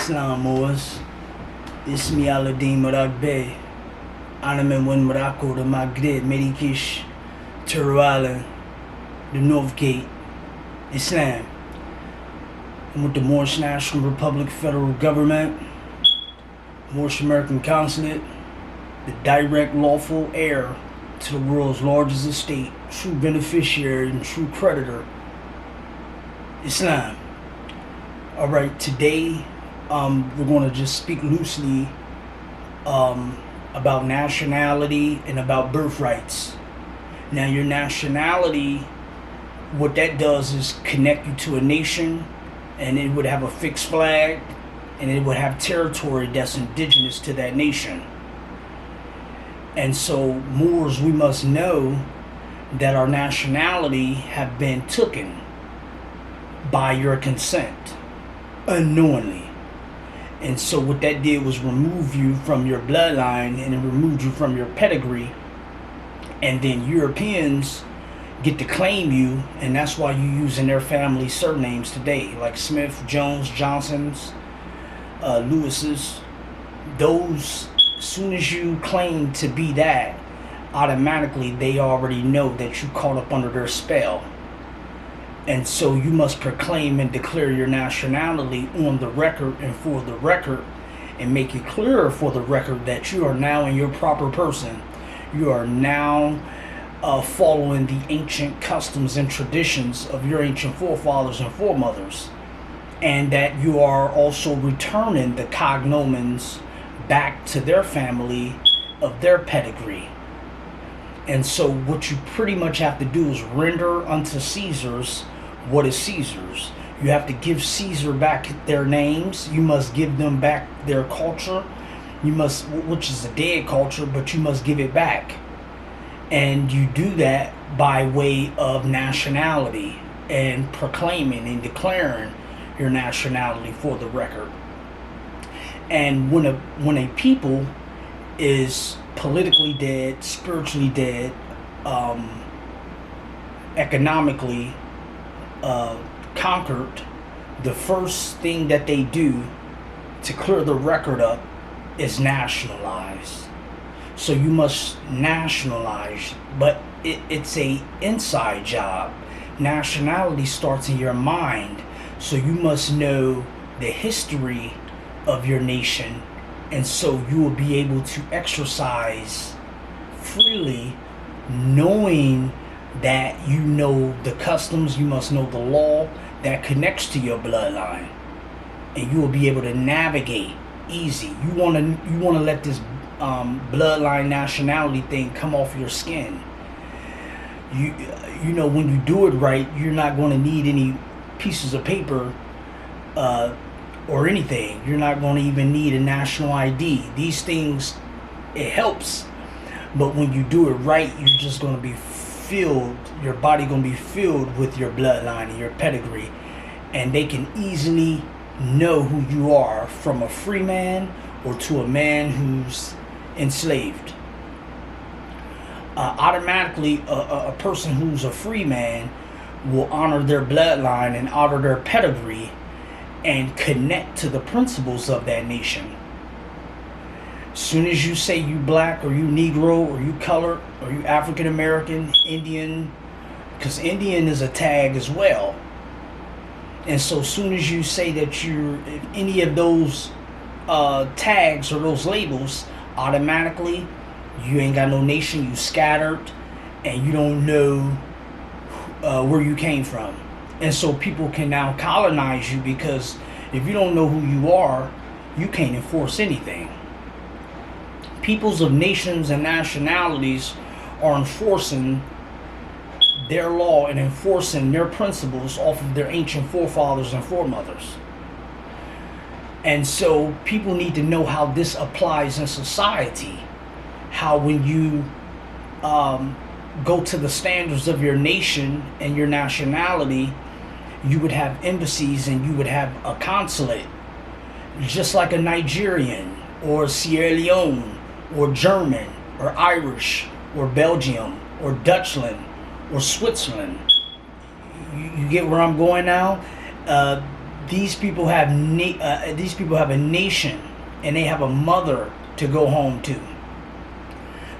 Islam Moors. İsmi Aladdin Murak Bey. Anamın Wen Morocco the Maghreb, Medikish, Turtle Island, the North Gate, Islam. I'm with the Moorish National Republic Federal Government, Moorish American Consulate, the direct lawful heir to the world's largest estate, true beneficiary and true creditor, Islam. Alright, today we're going to just speak loosely about nationality and about birthrights. Now, your nationality, what that does is connect you to a nation, and it would have a fixed flag, and it would have territory that's indigenous to that nation. And so, Moors, we must know that our nationality have been taken by your consent, unknowingly. And so what that did was remove you from your bloodline, and it removed you from your pedigree. And then Europeans get to claim you, and that's why you're using their family surnames today, like Smith, Jones, Johnsons, Lewis's. Those, as soon as you claim to be that, automatically they already know that you caught up under their spell. And so you must proclaim and declare your nationality on the record and for the record, and make it clearer for the record that you are now in your proper person. You are now following the ancient customs and traditions of your ancient forefathers and foremothers, and that you are also returning the cognomens back to their family of their pedigree. And so what you pretty much have to do is render unto Caesar's what is Caesar's. You have to give Caesar back their names. You must give them back their culture. You must, which is a dead culture, but you must give it back. And you do that by way of nationality and proclaiming and declaring your nationality for the record. And when a people is politically dead, spiritually dead, economically conquered, the first thing that they do to clear the record up is nationalize. So you must nationalize, but it's a inside job. Nationality starts in your mind, so you must know the history of your nation, and so you will be able to exercise freely, knowing that you know the customs, you must know the law that connects to your bloodline, and you will be able to navigate easy. You want to let this bloodline nationality thing come off your skin. You know, when you do it right, you're not going to need any pieces of paper or anything. You're not going to even need a national ID. These things, it helps, but when you do it right, you're just going to be filled, your body going to be filled with your bloodline and your pedigree, and they can easily know who you are, from a free man or to a man who's enslaved. Automatically, a person who's a free man will honor their bloodline and honor their pedigree and connect to the principles of that nation. As soon as you say you black or you Negro or you colored or you African American, Indian, because Indian is a tag as well. And so as soon as you say that you're any of those tags or those labels, automatically you ain't got no nation, you scattered, and you don't know where you came from. And so people can now colonize you, because if you don't know who you are, you can't enforce anything. Peoples of nations and nationalities are enforcing their law and enforcing their principles off of their ancient forefathers and foremothers. And so people need to know how this applies in society. How when you go to the standards of your nation and your nationality, you would have embassies and you would have a consulate, just like a Nigerian or Sierra Leone or German or Irish or Belgium or Dutchland or Switzerland. You get where I'm going now? these people have these people have a nation, and they have a mother to go home to.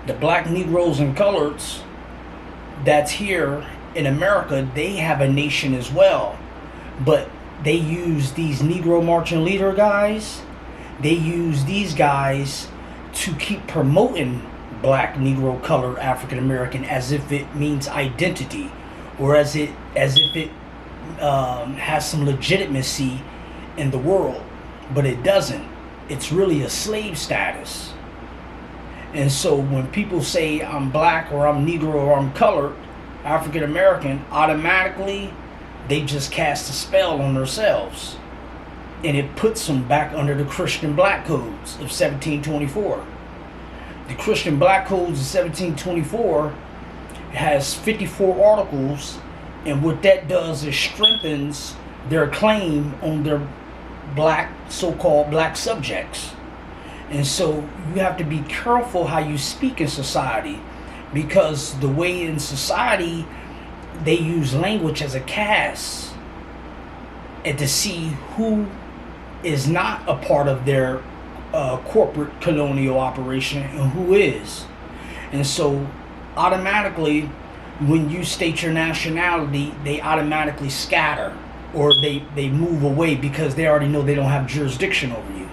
The black Negroes and coloreds that's here in America, they have a nation as well, but they use these Negro marching leader guys. They use these guys to keep promoting black, Negro, colored, African American as if it means identity, or as if it has some legitimacy in the world, but it doesn't. It's really a slave status. And so when people say I'm black or I'm Negro or I'm colored, African American, automatically they just cast a spell on themselves, and it puts them back under the Christian Black Codes of 1724. The Christian Black Codes of 1724 has 54 articles, and what that does is strengthens their claim on their black, so-called black subjects. And so you have to be careful how you speak in society, because the way in society they use language as a cast, and to see who is not a part of their corporate colonial operation and who is. And so automatically when you state your nationality, they automatically scatter, or they move away, because they already know they don't have jurisdiction over you.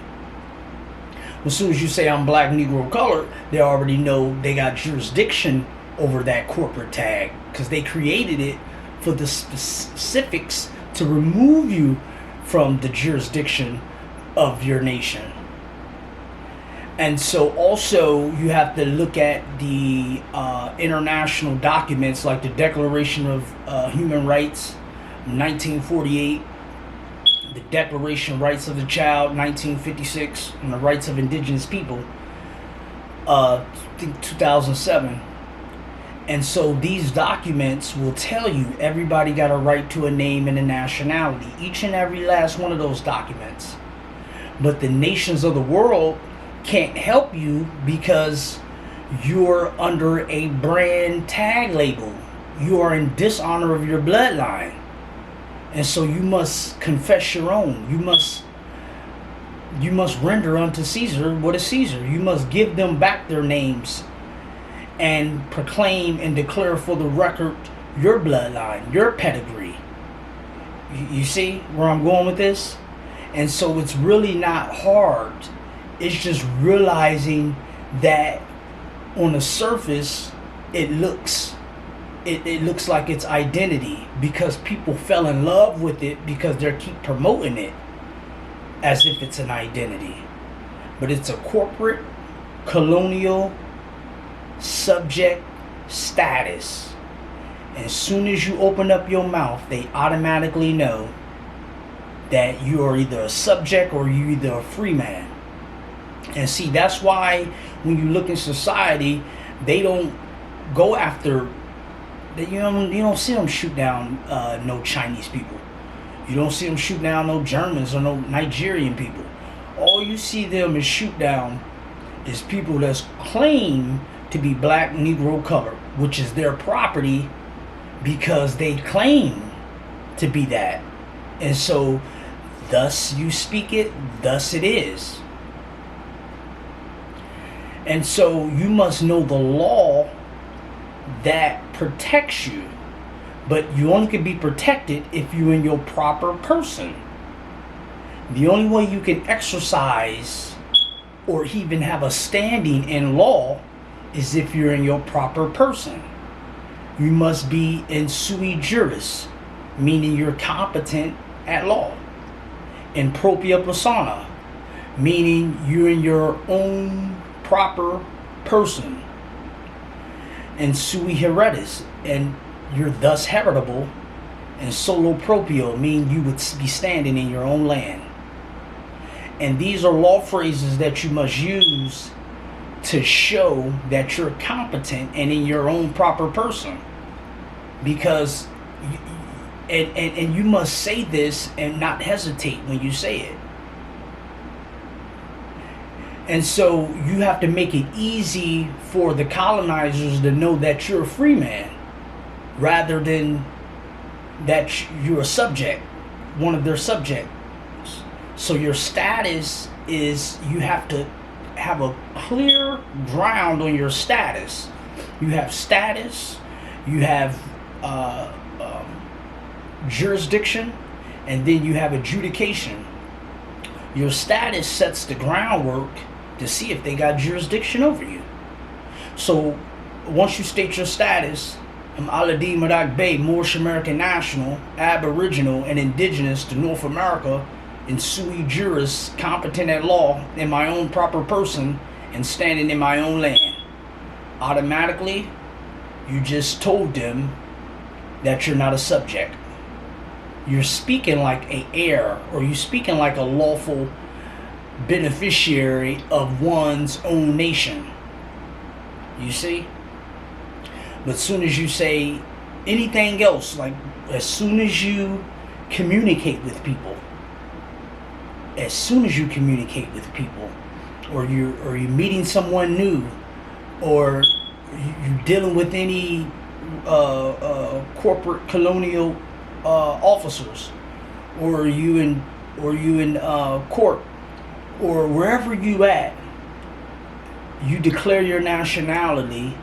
As soon as you say I'm black, Negro, colored, they already know they got jurisdiction over that corporate tag, because they created it for the specifics to remove you from the jurisdiction of your nation. And so also you have to look at the international documents like the Declaration of Human Rights, 1948, the Declaration of Rights of the Child, 1956, and the Rights of Indigenous People, I think 2007. And so these documents will tell you everybody got a right to a name and a nationality, each and every last one of those documents. But the nations of the world can't help you because you're under a brand tag label. You are in dishonor of your bloodline. And so you must confess your own. You must render unto Caesar what is Caesar. You must give them back their names and proclaim and declare for the record your bloodline, your pedigree. You see where I'm going with this? And so it's really not hard. It's just realizing that on the surface it looks like it's identity, because people fell in love with it because they keep promoting it as if it's an identity. But it's a corporate colonial subject status. And as soon as you open up your mouth, they automatically know that you are either a subject or you're either a free man. And see, that's why when you look in society, they don't go after, you don't see them shoot down no Chinese people. You don't see them shoot down no Germans or no Nigerian people. All you see them is shoot down is people that's claim to be black, Negro, colored, which is their property because they claim to be that. And so thus you speak it, thus it is. And so you must know the law that protects you. But you only can be protected if you're in your proper person. The only way you can exercise or even have a standing in law is if you're in your proper person. You must be in sui juris, meaning you're competent at law. In propria persona, meaning you're in your own proper person. And sui heredis, and you're thus heritable. And solo proprio, meaning you would be standing in your own land. And these are law phrases that you must use to show that you're competent and in your own proper person. Because and you must say this and not hesitate when you say it. And so you have to make it easy for the colonizers to know that you're a free man, rather than that you're a subject, one of their subject So your status is, you have to have a clear ground on your status. You have status, you have jurisdiction, and then you have adjudication. Your status sets the groundwork to see if they got jurisdiction over you. So once you state your status, I'm Aladdin Madak Bey, Moorish American national, aboriginal, and indigenous to North America, in sui juris, competent at law, in my own proper person, and standing in my own land. Automatically, you just told them that you're not a subject. You're speaking like an heir, or you're speaking like a lawful beneficiary of one's own nation. You see? But as soon as you say anything else, like as soon as you communicate with people, or you're meeting someone new, or you're dealing with any corporate colonial officers, or you in court, or wherever you at, you declare your nationality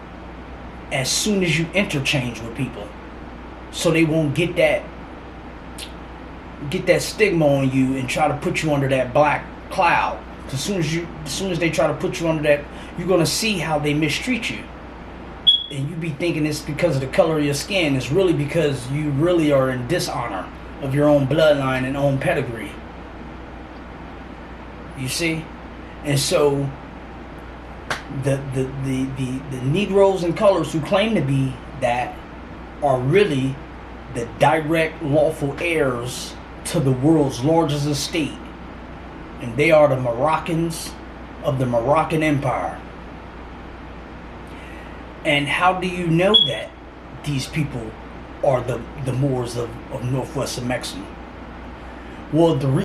as soon as you interchange with people, so they won't get that stigma on you and try to put you under that black cloud. As soon as they try to put you under that, you're gonna see how they mistreat you, and you be thinking it's because of the color of your skin. It's really because you really are in dishonor of your own bloodline and own pedigree. You see? And so the Negroes and colors who claim to be that are really the direct lawful heirs to the world's largest estate, and they are the Moroccans of the Moroccan Empire. And how do you know that these people are the Moors of Northwest Mexico? Well,